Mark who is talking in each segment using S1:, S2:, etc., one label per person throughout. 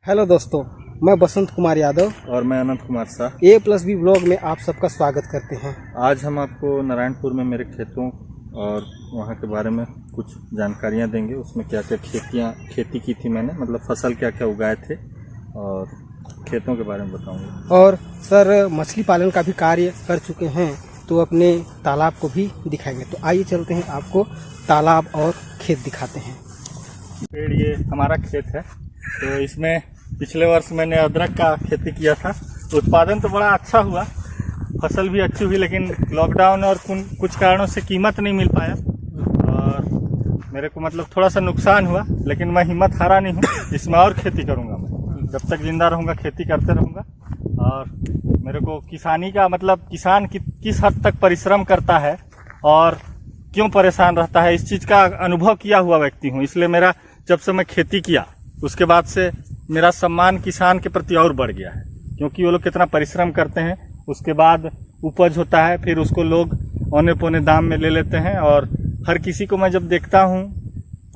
S1: Hello दोस्तों, मैं बसंत कुमार यादव
S2: और मैं अनंत कुमार शाह
S1: A+B ब्लॉग में आप सबका स्वागत करते हैं।
S2: आज हम आपको नारायणपुर में मेरे खेतों और वहाँ के बारे में कुछ जानकारियाँ देंगे। उसमें क्या क्या खेती की थी मैंने, मतलब फसल क्या क्या उगाए थे और खेतों के बारे में बताऊँगा।
S1: और सर मछली पालन का भी कार्य कर चुके हैं तो अपने तालाब को भी दिखाएंगे। तो आइए चलते हैं, आपको तालाब और खेत दिखाते हैं।
S2: पेड़ ये हमारा खेत है, तो इसमें पिछले वर्ष मैंने अदरक का खेती किया था। उत्पादन तो बड़ा अच्छा हुआ, फसल भी अच्छी हुई, लेकिन लॉकडाउन और कुछ कारणों से कीमत नहीं मिल पाया और मेरे को मतलब थोड़ा सा नुकसान हुआ। लेकिन मैं हिम्मत हारा नहीं हूँ, इसमें और खेती करूँगा। मैं जब तक जिंदा रहूँगा खेती करते रहूँगा। और मेरे को किसानी का मतलब किसान किस हद तक परिश्रम करता है और क्यों परेशान रहता है, इस चीज़ का अनुभव किया हुआ व्यक्ति हूँ। इसलिए मेरा जब से मैं खेती किया उसके बाद से मेरा सम्मान किसान के प्रति और बढ़ गया है, क्योंकि वो लोग कितना परिश्रम करते हैं। उसके बाद उपज होता है, फिर उसको लोग औने पौने दाम में ले लेते हैं। और हर किसी को मैं जब देखता हूँ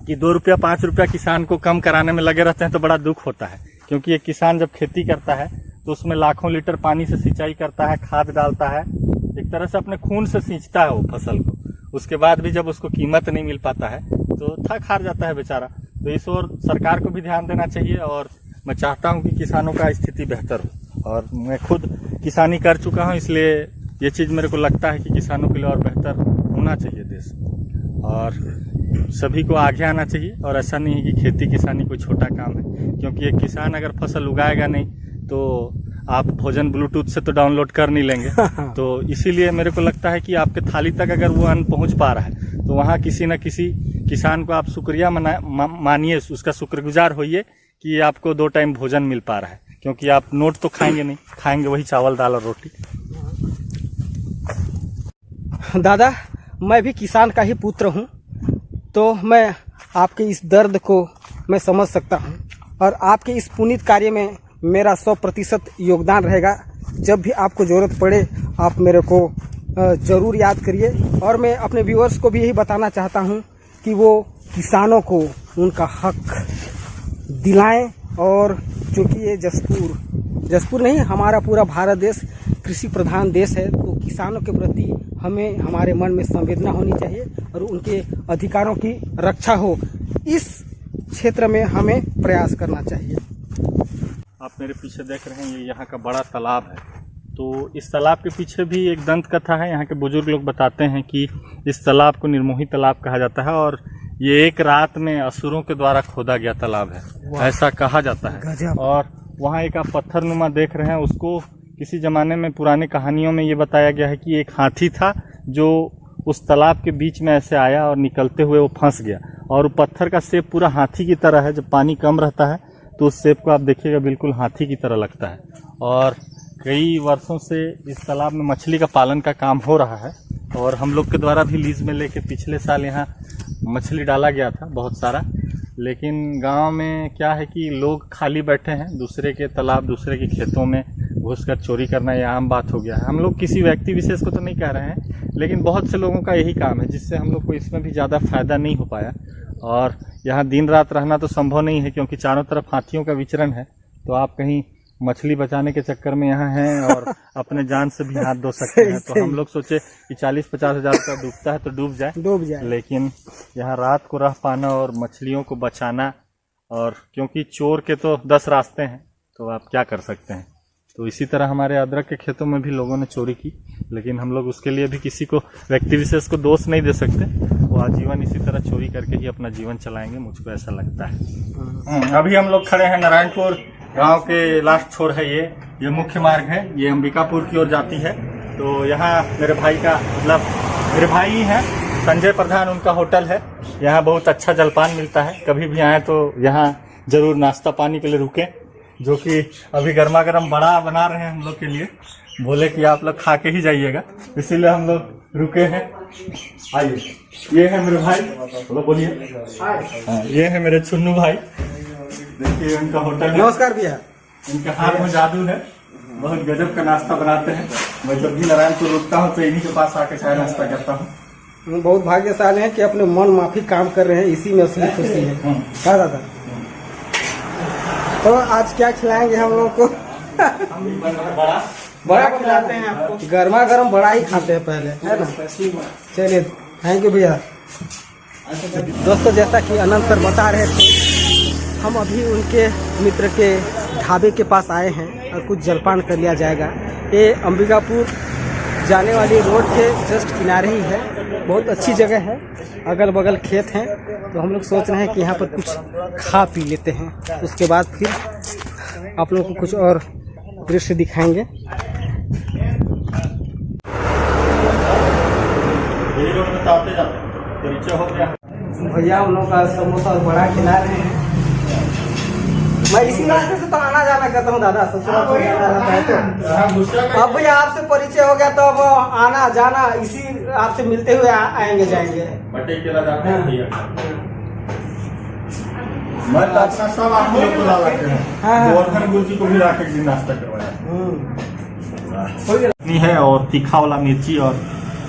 S2: कि 2 रुपया 5 रुपया किसान को कम कराने में लगे रहते हैं तो बड़ा दुख होता है, क्योंकि एक किसान जब खेती करता है तो उसमें लाखों लीटर पानी से सिंचाई करता है, खाद डालता है, एक तरह से अपने खून से सींचता है वो फसल को। उसके बाद भी जब उसको कीमत नहीं मिल पाता है तो थक हार जाता है बेचारा। तो इस ओर सरकार को भी ध्यान देना चाहिए और मैं चाहता हूं कि किसानों का स्थिति बेहतर हो। और मैं खुद किसानी कर चुका हूं, इसलिए ये चीज़ मेरे को लगता है कि किसानों के लिए और बेहतर होना चाहिए देश, और सभी को आगे आना चाहिए। और ऐसा नहीं है कि खेती किसानी कोई छोटा काम है, क्योंकि एक किसान अगर फसल उगाएगा नहीं तो आप भोजन ब्लूटूथ से तो डाउनलोड कर नहीं लेंगे। तो इसीलिए मेरे को लगता है कि आपके थाली तक अगर वो अन्न पहुंच पा रहा है तो वहाँ किसी न किसी किसान को आप शुक्रिया मानिए, उसका शुक्रगुजार होइए कि आपको 2 टाइम भोजन मिल पा रहा है। क्योंकि आप नोट तो खाएंगे नहीं, खाएंगे वही चावल दाल और रोटी।
S1: दादा, मैं भी किसान का ही पुत्र हूँ, तो मैं आपके इस दर्द को मैं समझ सकता हूँ और आपके इस पुनीत कार्य में मेरा 100% योगदान रहेगा। जब भी आपको ज़रूरत पड़े आप मेरे को ज़रूर याद करिए। और मैं अपने व्यूअर्स को भी यही बताना चाहता हूँ कि वो किसानों को उनका हक दिलाएं। और चूँकि ये जसपुर नहीं, हमारा पूरा भारत देश कृषि प्रधान देश है, तो किसानों के प्रति हमें हमारे मन में संवेदना होनी चाहिए और उनके अधिकारों की रक्षा हो, इस क्षेत्र में हमें प्रयास करना चाहिए।
S2: आप मेरे पीछे देख रहे हैं, ये यहाँ का बड़ा तालाब है। तो इस तालाब के पीछे भी एक दंत कथा है। यहाँ के बुजुर्ग लोग बताते हैं कि इस तालाब को निर्मोही तालाब कहा जाता है और ये एक रात में असुरों के द्वारा खोदा गया तालाब है, ऐसा कहा जाता है। और वहाँ एक आप पत्थरनुमा देख रहे हैं, उसको किसी जमाने में पुरानी कहानियों में ये बताया गया है कि एक हाथी था जो उस तालाब के बीच में ऐसे आया और निकलते हुए वो फंस गया। और पत्थर का शेप पूरा हाथी की तरह है। जब पानी कम रहता है तो उस शेप को आप देखिएगा, बिल्कुल हाथी की तरह लगता है। और कई वर्षों से इस तालाब में मछली का पालन का काम हो रहा है और हम लोग के द्वारा भी लीज में लेके पिछले साल यहाँ मछली डाला गया था बहुत सारा। लेकिन गांव में क्या है कि लोग खाली बैठे हैं, दूसरे के तालाब दूसरे के खेतों में घुसकर चोरी करना ये आम बात हो गया है। हम लोग किसी व्यक्ति विशेष को तो नहीं कह रहे हैं, लेकिन बहुत से लोगों का यही काम है, जिससे हम लोग को इसमें भी ज़्यादा फायदा नहीं हो पाया। और यहाँ दिन रात रहना तो संभव नहीं है, क्योंकि चारों तरफ हाथियों का विचरण है। तो आप कहीं मछली बचाने के चक्कर में यहाँ हैं और अपने जान से भी हाथ धो सकते हैं। तो हम लोग सोचे कि 40-50 हज़ार का डूबता है तो डूब जाए। लेकिन यहाँ रात को रह पाना और मछलियों को बचाना, और क्योंकि चोर के तो 10 रास्ते हैं, तो आप क्या कर सकते हैं। तो इसी तरह हमारे अदरक के खेतों में भी लोगों ने चोरी की, लेकिन हम लोग उसके लिए भी किसी को व्यक्ति विशेष को दोष नहीं दे सकते। वो आजीवन इसी तरह चोरी करके ही अपना जीवन चलाएंगे, मुझको ऐसा लगता है। अभी हम लोग खड़े हैं नारायणपुर गांव के लास्ट छोर है ये मुख्य मार्ग है, ये अंबिकापुर की ओर जाती है। तो यहाँ मेरे भाई का मतलब मेरे भाई ही हैं, संजय प्रधान उनका होटल है। यहाँ बहुत अच्छा जलपान मिलता है, कभी भी आए तो यहाँ जरूर नाश्ता पानी के लिए रुके, जो कि अभी गर्मा गर्म बड़ा बना रहे हैं हम लोग के लिए। बोले कि आप लोग खा के ही जाइएगा, इसीलिए हम लोग रुके हैं। आइए, ये है मेरे भाई, बोलिए। हाँ, ये है मेरे चुन्नू भाई, देखिए उनका होटल है।
S1: नमस्कार भैया।
S2: इनके हाथ में जादू है, बहुत गजब का नाश्ता बनाते हैं। मैं जब भी नारायणपुर रुकता हूँ तो इन्हीं के पास आके चाय नाश्ता करता हूँ।
S1: हम बहुत भाग्यशाली हैं कि अपने मन माफी काम कर रहे हैं, इसी में असली खुशी है। हाँ दादा। तो आज क्या खिलाएंगे हम लोग को? बड़ा खिलाते हैं आपको। गर्मा गर्म बड़ा ही खाते हैं पहले, है ना? चलिए, थैंक यू भैया। दोस्तों, जैसा कि अनंत सर बता रहे थे, हम अभी उनके मित्र के ढाबे के पास आए हैं और कुछ जलपान कर लिया जाएगा। ये अंबिकापुर जाने वाली रोड के जस्ट किनारे ही है। बहुत अच्छी जगह है, अगल बगल खेत हैं। तो हम लोग सोच रहे हैं कि यहाँ पर कुछ खा पी लेते हैं, उसके बाद फिर आप लोगों को कुछ और दृश्य दिखाएंगे। भैया उन लोगों का समोसा बड़ा खिला रहे हैं। मैं इसी रास्ते से तो आना जाना करता हूँ दादा, ससुराल से जाना रहता है। तो अब भैया आपसे परिचय हो गया तो अब आना जाना इसी आपसे मिलते हुए आएंगे जाएंगे।
S3: मैं तो अपना सब आप लोग को ला लाते हैं। गोवर्धन गुरु जी को भी लाके दिन नाश्ता करवाया
S2: चटनी है और तीखा वाला मिर्ची और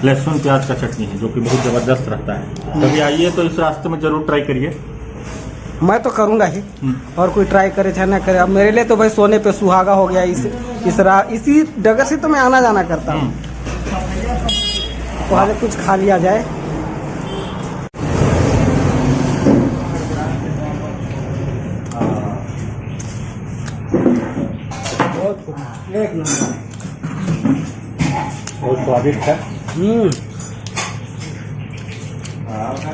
S2: लहसुन प्याज का चटनी है, जो कि बहुत जबरदस्त रहता है। कभी आइए तो इस रास्ते में जरूर ट्राई करिए।
S1: मैं तो करूंगा ही, और कोई ट्राई करे चाहे ना करे। अब मेरे लिए तो भाई सोने पे सुहागा हो गया। इसी डगर से तो मैं आना जाना करता हूँ। तो आज कुछ खा लिया जाए। एक नंबर,
S2: बहुत स्वादिष्ट है।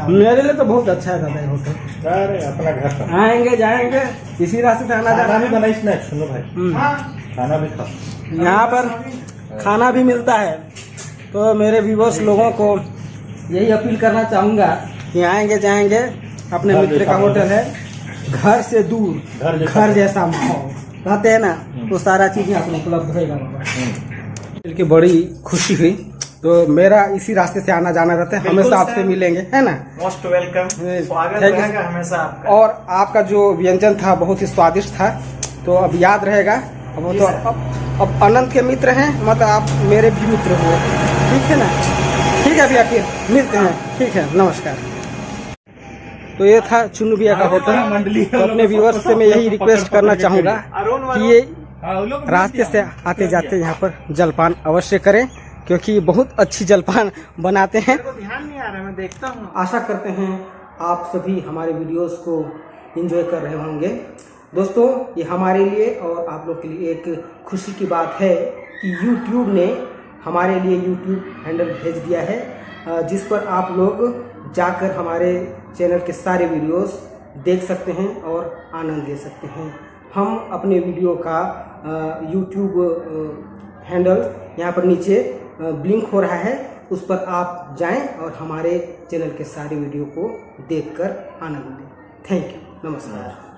S1: मेरे लिए तो बहुत अच्छा है दादा ये होटल।
S2: अरे अपना घर का
S1: आएंगे जाएंगे इसी रास्ते से आना जाना
S2: भी बना इसमें। सुनो भाई, खाना भी खा,
S1: यहाँ पर खाना भी मिलता है। तो मेरे व्यूअर्स लोगों को यही अपील करना चाहूँगा कि आएंगे जाएंगे, अपने मित्र का होटल है, घर से दूर घर जैसा माहौल कहते हैं ना, वो सारा चीज़ यहाँ पर उपलब्ध होगा। मिल के बड़ी खुशी हुई। तो मेरा इसी रास्ते से आना जाना रहता है, हमेशा आपसे मिलेंगे, है ना?
S4: मोस्ट वेलकम, स्वागत रहेगा हमेशा आपका।
S1: और आपका जो व्यंजन था बहुत ही स्वादिष्ट था, तो अब याद रहेगा। अब तो अब अनंत के मित्र हैं, मतलब आप मेरे भी मित्र हुए, ठीक है ना? ठीक है भैया, फिर मिलते हैं। ठीक है, नमस्कार। तो ये था चुन्नू भैया का होटल। तो अपने व्यूअर्स से मैं यही रिक्वेस्ट करना चाहूँगा कि ये रास्ते से आते जाते यहाँ पर जलपान अवश्य करें, क्योंकि बहुत अच्छी जलपान बनाते हैं।
S4: ध्यान नहीं आ रहा, मैं देखता हूँ।
S1: आशा करते हैं आप सभी हमारे वीडियोस को एंजॉय कर रहे होंगे। दोस्तों, ये हमारे लिए और आप लोग के लिए एक खुशी की बात है कि YouTube ने हमारे लिए YouTube हैंडल भेज दिया है, जिस पर आप लोग जाकर हमारे चैनल के सारे वीडियोस देख सकते हैं और आनंद ले सकते हैं। हम अपने वीडियो का YouTube हैंडल यहाँ पर नीचे ब्लिंक हो रहा है, उस पर आप जाएं और हमारे चैनल के सारे वीडियो को देखकर आनंद लें। थैंक यू, नमस्कार।